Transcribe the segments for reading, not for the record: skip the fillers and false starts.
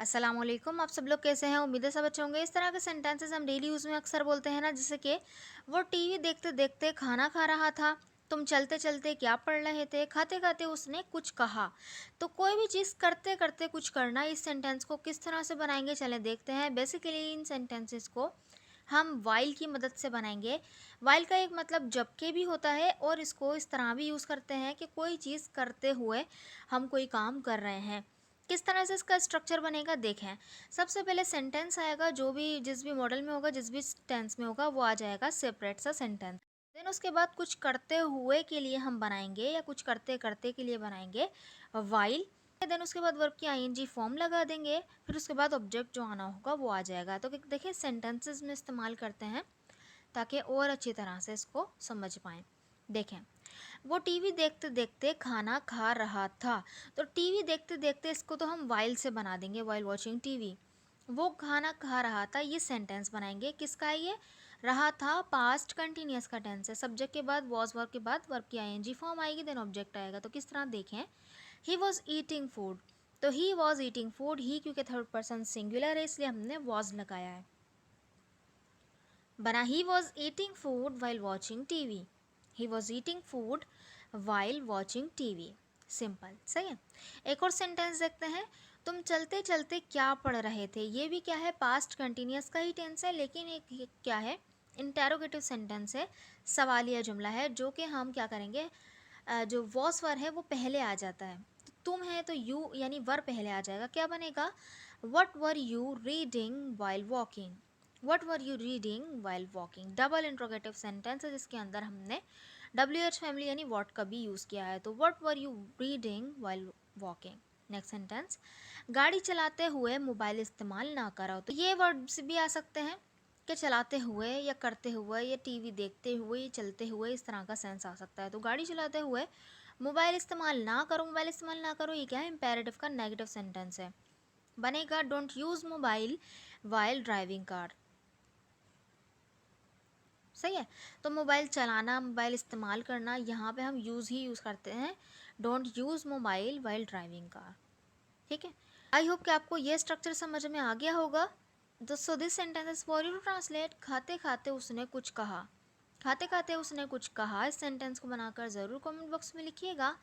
अस्सलाम वालेकुम। आप सब लोग कैसे हैं? उम्मीद है सब अच्छे होंगे। इस तरह के सेंटेंसेस हम डेली यूज़ में अक्सर बोलते हैं ना, जैसे कि वो टीवी देखते देखते खाना खा रहा था, तुम चलते चलते क्या पढ़ रहे थे, खाते खाते उसने कुछ कहा। तो कोई भी चीज़ करते करते कुछ करना, इस सेंटेंस को किस तरह से बनाएंगे चलें देखते हैं। बेसिकली इन सेंटेंसेस को हम वाइल की मदद से बनाएंगे। वाइल का एक मतलब जबकि भी होता है, और इसको इस तरह भी यूज़ करते हैं कि कोई चीज़ करते हुए हम कोई काम कर रहे हैं। किस तरह से इसका स्ट्रक्चर बनेगा देखें। सबसे पहले सेंटेंस आएगा, जो भी जिस भी मॉडल में होगा, जिस भी टेंस में होगा, वो आ जाएगा सेपरेट सा सेंटेंस। देन उसके बाद कुछ करते हुए के लिए हम बनाएंगे, या कुछ करते करते के लिए बनाएंगे वाइल। देन उसके बाद वर्ब की आईएनजी फॉर्म लगा देंगे, फिर उसके बाद ऑब्जेक्ट जो आना होगा वो आ जाएगा। तो देखिए सेंटेंसेस में इस्तेमाल करते हैं ताकि और अच्छी तरह से इसको समझ पाएँ। देखें, वो टीवी देखते देखते खाना खा रहा था। तो टीवी देखते देखते इसको तो हम वाइल से बना देंगे, वाइल वॉचिंग टीवी। वो खाना खा रहा था, ये सेंटेंस बनाएंगे। किसका है ये? रहा था पास्ट कंटिन्यूअस का टेंस है। सब्जेक्ट के बाद वॉज वर्ब के बाद वर्ब की आईएनजी फॉर्म आएगी, देन ऑब्जेक्ट आएगा। तो किस तरह देखें, ही वॉज ईटिंग फूड। तो ही वॉज ईटिंग फूड, ही क्योंकि थर्ड पर्सन सिंगुलर है इसलिए हमने वॉज लगाया है। बना he was eating food while watching TV. He was eating food while watching TV. Simple, सही है। एक और सेंटेंस देखते हैं। तुम चलते चलते क्या पढ़ रहे थे। ये भी क्या है? पास्ट कंटिन्यूअस का ही टेंस है, लेकिन एक ये क्या है? इंटेरोगेटिव सेंटेंस है, सवालिया जुमला है, जो कि हम क्या करेंगे, जो वॉस वर है वो पहले आ जाता है। तो तुम है तो यू यानी वर पहले आ जाएगा। क्या बनेगा? What were you reading while walking. What were you reading while walking. Double interrogative sentence है, जिसके अंदर हमने WH फैमिली यानी वॉट का भी यूज़ किया है। तो what were you reading while walking. Next sentence, गाड़ी चलाते हुए मोबाइल इस्तेमाल ना करो। तो ये वर्ड्स भी आ सकते हैं कि चलाते हुए, या करते हुए, या टीवी देखते हुए, या चलते हुए, इस तरह का सेंस आ सकता है। तो गाड़ी चलाते हुए मोबाइल इस्तेमाल ना करो, मोबाइल इस्तेमाल ना करो, ये क्या है? इम्पेरेटिव का नेगेटिव सेंटेंस है। बनेगा don't use mobile while driving car. सही है। तो मोबाइल चलाना, मोबाइल इस्तेमाल करना, यहाँ पे हम यूज़ ही यूज़ करते हैं। Don't use mobile while driving car. ठीक है। आई होप कि आपको ये स्ट्रक्चर समझ में आ गया होगा। So this sentence is for you to translate. खाते खाते उसने कुछ कहा। खाते खाते उसने कुछ कहा, इस सेंटेंस को बनाकर ज़रूर कमेंट बॉक्स में लिखिएगा।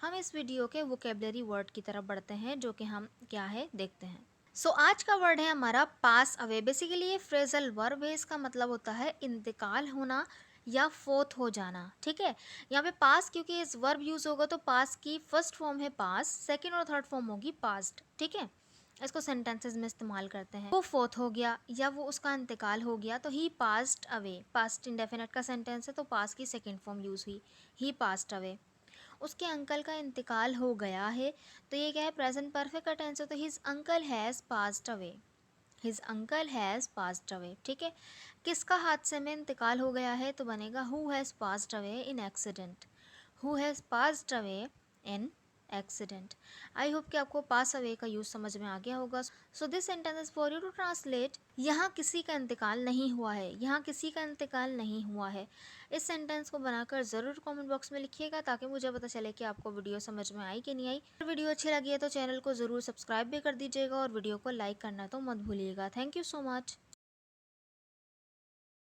हम इस वीडियो के वोकेबलरी वर्ड की तरफ बढ़ते हैं, जो कि हम क्या है देखते हैं। आज का वर्ड है हमारा पास अवे। बेसिकली ये फ्रेजल वर्ब है, इसका मतलब होता है इंतकाल होना या फोत हो जाना। ठीक है। यहाँ पे पास क्योंकि इस वर्ब यूज होगा, तो पास की फर्स्ट फॉर्म है पास, सेकंड और थर्ड फॉर्म होगी पास्ट। ठीक है। इसको सेंटेंसेस में इस्तेमाल करते हैं। वो फोत हो गया या वो उसका इंतकाल हो गया, तो ही पास्ट अवे। पास्ट इंडेफिनिट का सेंटेंस है, तो पास की सेकेंड फॉर्म यूज हुई, ही पास्ट अवे। उसके अंकल का इंतकाल हो गया है, तो ये क्या है? प्रेजेंट परफेक्ट का टेंस है, तो his uncle has passed away. His uncle has passed away. ठीक है। किसका हादसे में इंतकाल हो गया है? तो बनेगा who has passed away in accident. Who has passed away in accident. I hope कि आपको पास अवे का यूज़ समझ में आ गया होगा। So this sentence is for you to translate. यहाँ किसी का इंतकाल नहीं हुआ है। यहाँ किसी का इंतकाल नहीं हुआ है। इस सेंटेंस को बनाकर ज़रूर कमेंट बॉक्स में लिखिएगा, ताकि मुझे पता चले कि आपको वीडियो समझ में आई कि नहीं आई। अगर वीडियो अच्छी लगी है तो चैनल को ज़रूर सब्सक्राइब भी कर दीजिएगा, और वीडियो को लाइक करना तो मत भूलिएगा। Thank you so much.